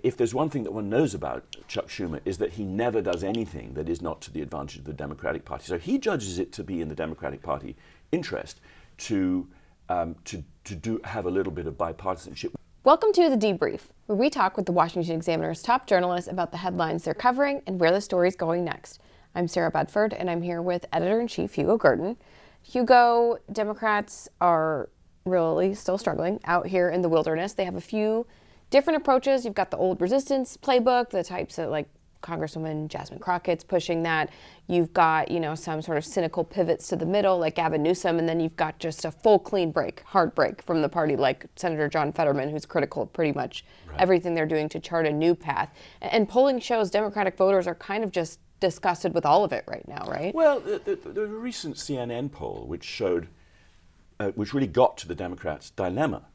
if there's one thing that one knows about Chuck Schumer is that he never does anything that is not to the advantage of the Democratic Party. So he judges it to be in the Democratic Party interest to have a little bit of bipartisanship. Welcome to The Debrief, where we talk with the Washington Examiner's top journalists about the headlines they're covering and where the story's going next. I'm Sarah Bedford, and I'm here with Editor-in-Chief Hugo Gurdon. Hugo, Democrats are really still struggling out here in the wilderness. They have a few different approaches. You've got the old resistance playbook, the types that like Congresswoman Jasmine Crockett's pushing that. You've got, some sort of cynical pivots to the middle like Gavin Newsom, and then you've got just a full clean break, hard break from the party like Senator John Fetterman, who's critical of pretty much everything they're doing to chart a new path. And polling shows Democratic voters are kind of just disgusted with all of it right now, right? Well, the recent CNN poll, which showed, which really got to the Democrats' dilemma,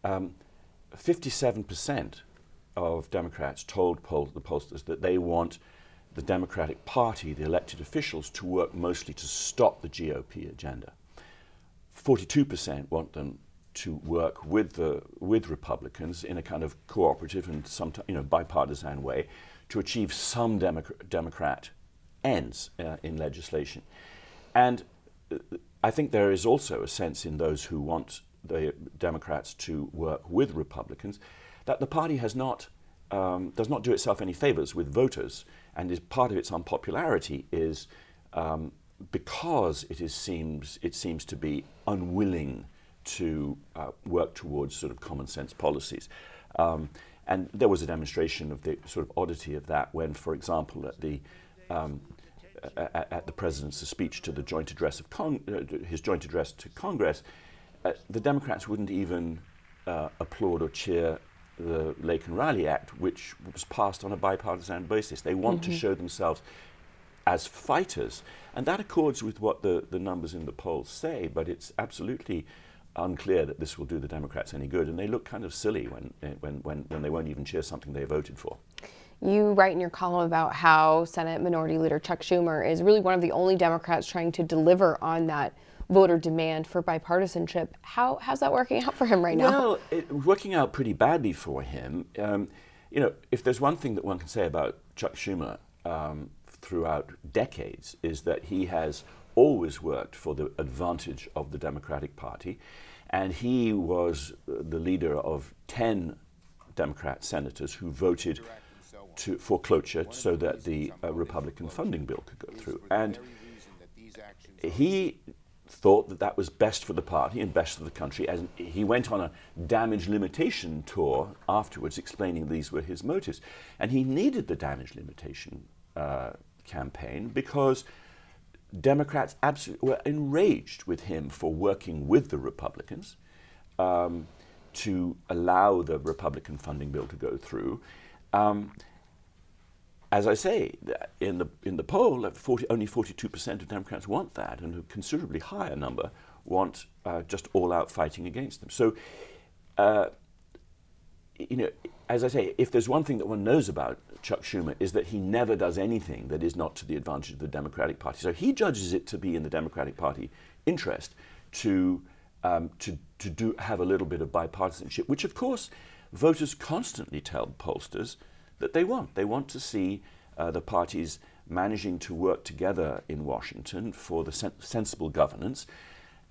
57% of Democrats told the pollsters that they want the Democratic Party, the elected officials, to work mostly to stop the GOP agenda. 42% want them to work with Republicans in a kind of cooperative and sometimes bipartisan way to achieve some Democrat ends in legislation. And I think there is also a sense in those who want the Democrats to work with Republicans that the party does not do itself any favors with voters, and is part of its unpopularity is because it seems to be unwilling to work towards sort of common sense policies. And there was a demonstration of the sort of oddity of that when, for example, at the president's speech to the joint address of his joint address to Congress, the Democrats wouldn't even applaud or cheer the Lake and Riley Act, which was passed on a bipartisan basis. They want to show themselves as fighters, and that accords with what the numbers in the polls say, but it's absolutely unclear that this will do the Democrats any good, and they look kind of silly when they won't even cheer something they voted for. You write in your column about how Senate Minority Leader Chuck Schumer is really one of the only Democrats trying to deliver on that voter demand for bipartisanship. How's that working out for him right now? Well, it's working out pretty badly for him. If there's one thing that one can say about Chuck Schumer throughout decades is that he has always worked for the advantage of the Democratic Party, and he was the leader of 10 Democrat senators who voted for cloture so that the Republican funding bill could go through. And he thought that that was best for the party and best for the country, as he went on a damage limitation tour afterwards explaining these were his motives. And he needed the damage limitation campaign because Democrats absolutely were enraged with him for working with the Republicans to allow the Republican funding bill to go through. As I say, in the poll, only 42% of Democrats want that, and a considerably higher number want just all-out fighting against them. So, as I say, if there's one thing that one knows about Chuck Schumer is that he never does anything that is not to the advantage of the Democratic Party. So he judges it to be in the Democratic Party interest to have a little bit of bipartisanship, which of course voters constantly tell pollsters that they want. They want to see the parties managing to work together in Washington for the sensible governance.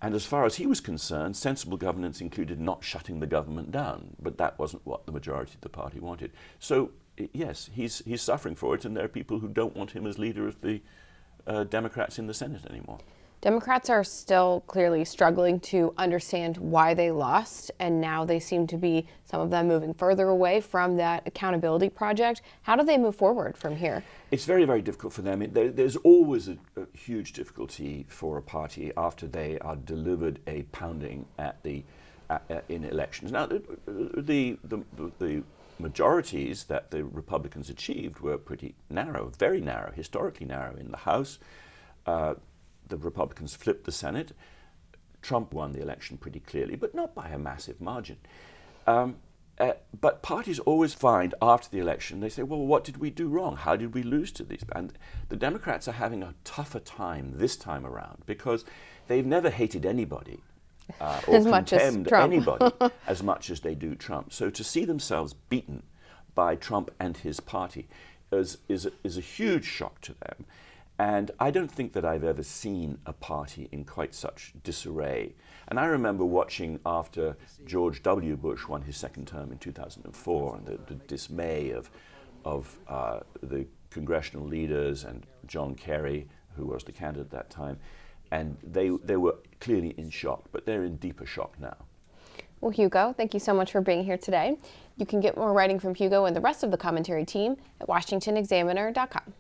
And as far as he was concerned, sensible governance included not shutting the government down, but that wasn't what the majority of the party wanted. So yes, he's suffering for it, and there are people who don't want him as leader of the Democrats in the Senate anymore. Democrats are still clearly struggling to understand why they lost, and now they seem to be, some of them, moving further away from that accountability project. How do they move forward from here? It's very, very difficult for them. There's always a huge difficulty for a party after they are delivered a pounding in elections. Now, the majorities that the Republicans achieved were pretty narrow, very narrow, historically narrow in the House. The Republicans flipped the Senate. Trump won the election pretty clearly, but not by a massive margin. But parties always find after the election, they say, well, what did we do wrong? How did we lose to these? And the Democrats are having a tougher time this time around because they've never hated anybody or as much as contemned Trump. anybody as much as they do Trump. So to see themselves beaten by Trump and his party is a huge shock to them. And I don't think that I've ever seen a party in quite such disarray. And I remember watching after George W. Bush won his second term in 2004, and the dismay of the congressional leaders and John Kerry, who was the candidate at that time, and they were clearly in shock, but they're in deeper shock now. Well, Hugo, thank you so much for being here today. You can get more writing from Hugo and the rest of the commentary team at washingtonexaminer.com.